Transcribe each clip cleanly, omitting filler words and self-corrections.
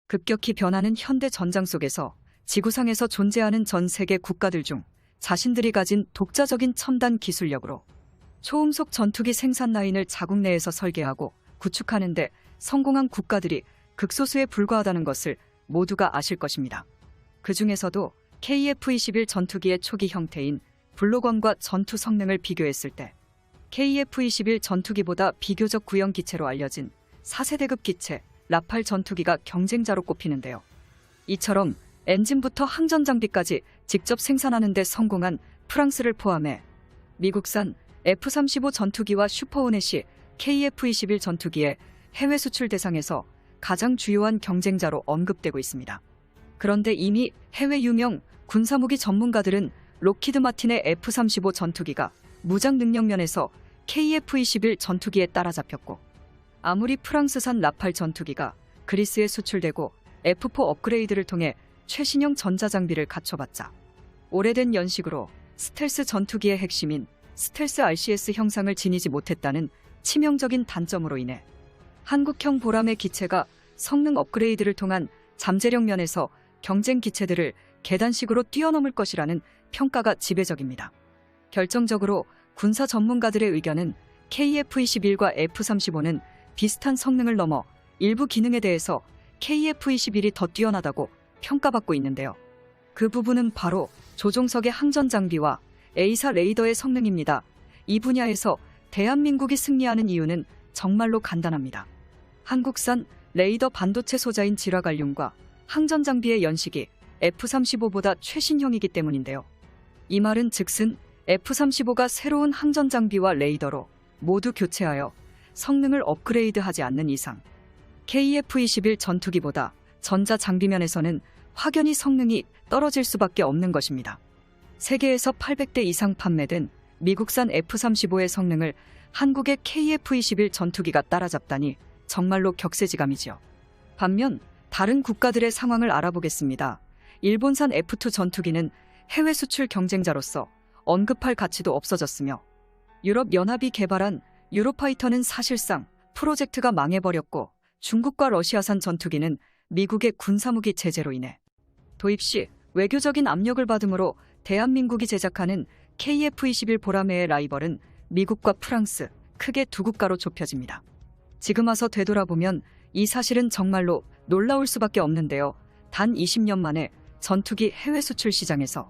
급격히 변하는 현대 전장 속에서 지구상에서 존재하는 전 세계 국가들 중 자신들이 가진 독자적인 첨단 기술력으로 초음속 전투기 생산 라인을 자국 내에서 설계하고 구축하는 데 성공한 국가들이 극소수에 불과하다는 것을 모두가 아실 것입니다. 그 중에서도 KF-21 전투기의 초기 형태인 블록원과 전투 성능을 비교했을 때 KF-21 전투기보다 비교적 구형 기체로 알려진 4세대급 기체 라팔 전투기가 경쟁자로 꼽히는데요. 이처럼 엔진부터 항전 장비까지 직접 생산하는 데 성공한 프랑스를 포함해 미국산 F-35 전투기와 슈퍼호넷이 KF-21 전투기의 해외 수출 대상에서 가장 주요한 경쟁자로 언급되고 있습니다. 그런데 이미 해외 유명 군사무기 전문가들은 록히드 마틴의 F-35 전투기가 무장 능력 면에서 KF-21 전투기에 따라잡혔고, 아무리 프랑스산 라팔 전투기가 그리스에 수출되고 F4 업그레이드를 통해 최신형 전자장비를 갖춰봤자 오래된 연식으로 스텔스 전투기의 핵심인 스텔스 RCS 형상을 지니지 못했다는 치명적인 단점으로 인해 한국형 보람의 기체가 성능 업그레이드를 통한 잠재력 면에서 경쟁 기체들을 계단식으로 뛰어넘을 것이라는 평가가 지배적입니다. 결정적으로 군사 전문가들의 의견은 KF-21과 F-35는 비슷한 성능을 넘어 일부 기능에 대해서 KF-21이 더 뛰어나다고 평가받고 있는데요. 그 부분은 바로 조종석의 항전 장비와 A사 레이더의 성능입니다. 이 분야에서 대한민국이 승리하는 이유는 정말로 간단합니다. 한국산 레이더 반도체 소자인 질화갈륨과 항전 장비의 연식이 F-35보다 최신형이기 때문인데요. 이 말은 즉슨 F-35가 새로운 항전 장비와 레이더로 모두 교체하여 성능을 업그레이드하지 않는 이상 KF-21 전투기보다 전자 장비면에서는 확연히 성능이 떨어질 수밖에 없는 것입니다. 세계에서 800대 이상 판매된 미국산 F-35의 성능을 한국의 KF-21 전투기가 따라잡다니 정말로 격세지감이지요. 반면 다른 국가들의 상황을 알아보겠습니다. 일본산 F2 전투기는 해외 수출 경쟁자로서 언급할 가치도 없어졌으며, 유럽연합이 개발한 유로파이터는 사실상 프로젝트가 망해버렸고, 중국과 러시아산 전투기는 미국의 군사무기 제재로 인해 도입 시 외교적인 압력을 받으므로 대한민국이 제작하는 KF-21 보라매의 라이벌은 미국과 프랑스, 크게 두 국가로 좁혀집니다. 지금 와서 되돌아보면 이 사실은 정말로 놀라울 수밖에 없는데요. 단 20년 만에 전투기 해외 수출 시장에서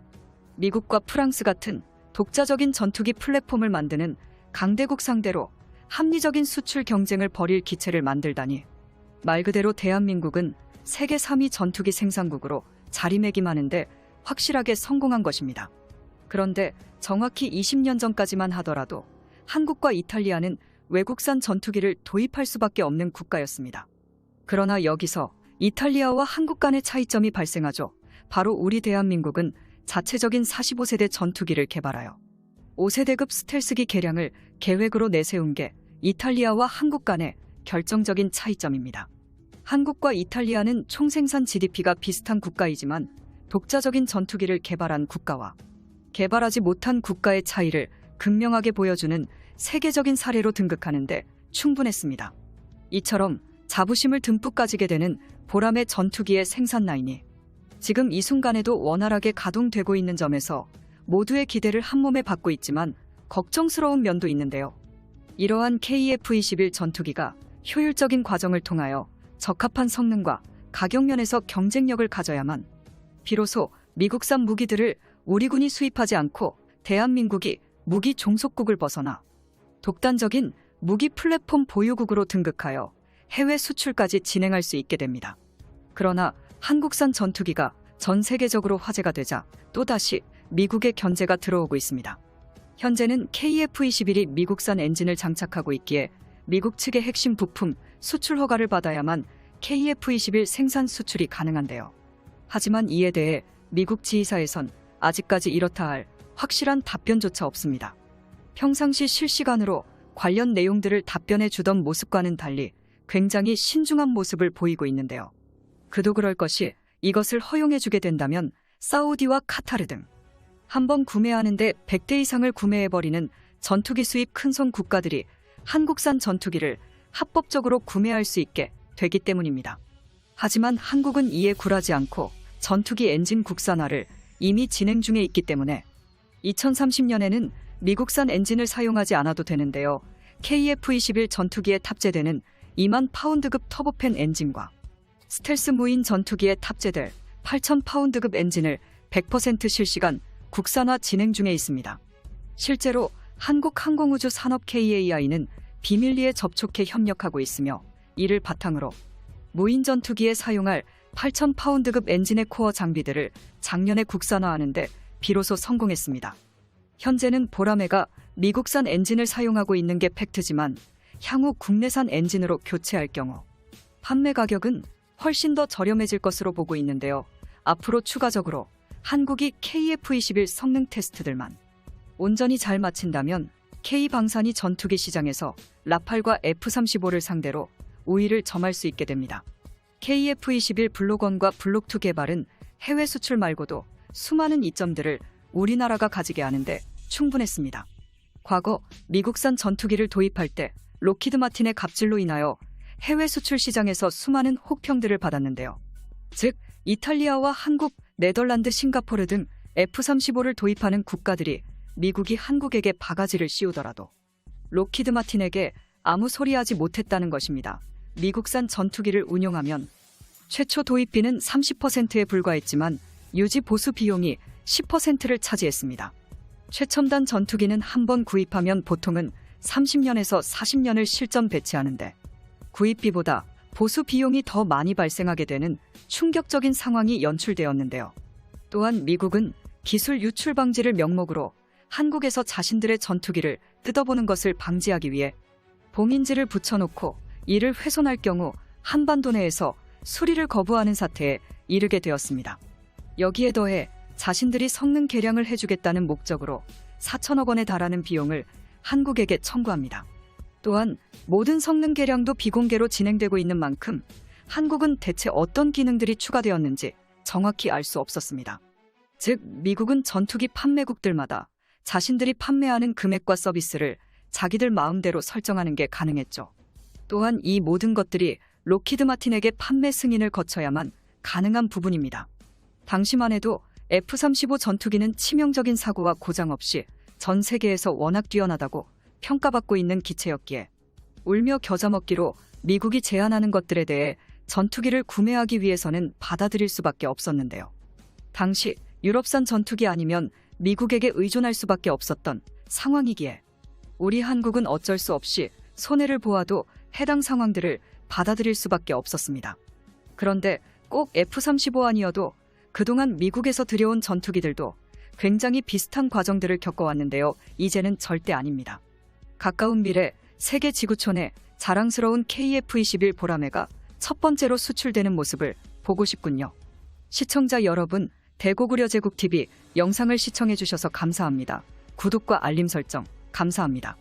미국과 프랑스 같은 독자적인 전투기 플랫폼을 만드는 강대국 상대로 합리적인 수출 경쟁을 벌일 기체를 만들다니, 말 그대로 대한민국은 세계 3위 전투기 생산국으로 자리매김하는데 확실하게 성공한 것입니다. 그런데 정확히 20년 전까지만 하더라도 한국과 이탈리아는 외국산 전투기를 도입할 수밖에 없는 국가였습니다. 그러나 여기서 이탈리아와 한국 간의 차이점이 발생하죠. 바로 우리 대한민국은 자체적인 45세대 전투기를 개발하여 5세대급 스텔스기 개량을 계획으로 내세운 게 이탈리아와 한국 간의 결정적인 차이점입니다. 한국과 이탈리아는 총생산 GDP가 비슷한 국가이지만 독자적인 전투기를 개발한 국가와 개발하지 못한 국가의 차이를 극명하게 보여주는 세계적인 사례로 등극하는데 충분했습니다. 이처럼 자부심을 듬뿍 가지게 되는 보람의 전투기의 생산 라인이 지금 이 순간에도 원활하게 가동되고 있는 점에서 모두의 기대를 한몸에 받고 있지만 걱정스러운 면도 있는데요. 이러한 KF-21 전투기가 효율적인 과정을 통하여 적합한 성능과 가격 면에서 경쟁력을 가져야만 비로소 미국산 무기들을 우리 군이 수입하지 않고 대한민국이 무기 종속국을 벗어나 독단적인 무기 플랫폼 보유국으로 등극하여 해외 수출까지 진행할 수 있게 됩니다. 그러나 한국산 전투기가 전 세계적으로 화제가 되자 또다시 미국의 견제가 들어오고 있습니다. 현재는 KF-21이 미국산 엔진을 장착하고 있기에 미국 측의 핵심 부품 수출 허가를 받아야만 KF-21 생산 수출이 가능한데요. 하지만 이에 대해 미국 지휘사에선 아직까지 이렇다 할 확실한 답변조차 없습니다. 평상시 실시간으로 관련 내용들을 답변해 주던 모습과는 달리 굉장히 신중한 모습을 보이고 있는데요. 그도 그럴 것이 이것을 허용해 주게 된다면 사우디와 카타르 등 한번 구매하는데 100대 이상을 구매해버리는 전투기 수입 큰손 국가들이 한국산 전투기를 합법적으로 구매할 수 있게 되기 때문입니다. 하지만 한국은 이에 굴하지 않고 전투기 엔진 국산화를 이미 진행 중에 있기 때문에 2030년에는 미국산 엔진을 사용하지 않아도 되는데요. KF-21 전투기에 탑재되는 2만 파운드급 터보팬 엔진과 스텔스 무인 전투기에 탑재될 8,000 파운드급 엔진을 100% 실시간 국산화 진행 중에 있습니다. 실제로 한국항공우주산업 KAI는 비밀리에 접촉해 협력하고 있으며 이를 바탕으로 무인 전투기에 사용할 8,000 파운드급 엔진의 코어 장비들을 작년에 국산화하는 데 비로소 성공했습니다. 현재는 보라매가 미국산 엔진을 사용하고 있는 게 팩트지만 향후 국내산 엔진으로 교체할 경우 판매 가격은 훨씬 더 저렴해질 것으로 보고 있는데요. 앞으로 추가적으로 한국이 KF-21 성능 테스트들만 온전히 잘 마친다면 K방산이 전투기 시장에서 라팔과 F-35를 상대로 우위를 점할 수 있게 됩니다. KF-21 블록1과 블록2 개발은 해외 수출 말고도 수많은 이점들을 우리나라가 가지게 하는데 충분했습니다. 과거 미국산 전투기를 도입할 때 록히드 마틴의 갑질로 인하여 해외 수출 시장에서 수많은 혹평들을 받았는데요. 즉 이탈리아와 한국, 네덜란드, 싱가포르 등 F-35를 도입하는 국가들이 미국이 한국에게 바가지를 씌우더라도 록히드 마틴에게 아무 소리 하지 못했다는 것입니다. 미국산 전투기를 운용하면 최초 도입비는 30%에 불과했지만 유지 보수 비용이 10%를 차지했습니다. 최첨단 전투기는 한 번 구입하면 보통은 30년에서 40년을 실전 배치하는데 구입비보다 보수 비용이 더 많이 발생하게 되는 충격적인 상황이 연출되었는데요. 또한 미국은 기술 유출 방지를 명목으로 한국에서 자신들의 전투기를 뜯어보는 것을 방지하기 위해 봉인지를 붙여놓고 이를 훼손할 경우 한반도 내에서 수리를 거부하는 사태에 이르게 되었습니다. 여기에 더해 자신들이 성능 개량을 해주겠다는 목적으로 4천억 원에 달하는 비용을 한국에게 청구합니다. 또한 모든 성능 개량도 비공개로 진행되고 있는 만큼 한국은 대체 어떤 기능들이 추가되었는지 정확히 알 수 없었습니다. 즉 미국은 전투기 판매국들마다 자신들이 판매하는 금액과 서비스를 자기들 마음대로 설정하는 게 가능했죠. 또한 이 모든 것들이 록히드 마틴에게 판매 승인을 거쳐야만 가능한 부분입니다. 당시만 해도 F-35 전투기는 치명적인 사고와 고장 없이 전 세계에서 워낙 뛰어나다고 평가받고 있는 기체였기에 울며 겨자 먹기로 미국이 제안하는 것들에 대해 전투기를 구매하기 위해서는 받아들일 수밖에 없었는데요. 당시 유럽산 전투기 아니면 미국에게 의존할 수밖에 없었던 상황이기에 우리 한국은 어쩔 수 없이 손해를 보아도 해당 상황들을 받아들일 수밖에 없었습니다. 그런데 꼭 F-35 아니어도 그동안 미국에서 들여온 전투기들도 굉장히 비슷한 과정들을 겪어왔는데요. 이제는 절대 아닙니다. 가까운 미래 세계 지구촌에 자랑스러운 KF-21 보라매가 첫 번째로 수출되는 모습을 보고 싶군요. 시청자 여러분, 대고구려 제국TV 영상을 시청해주셔서 감사합니다. 구독과 알림 설정 감사합니다.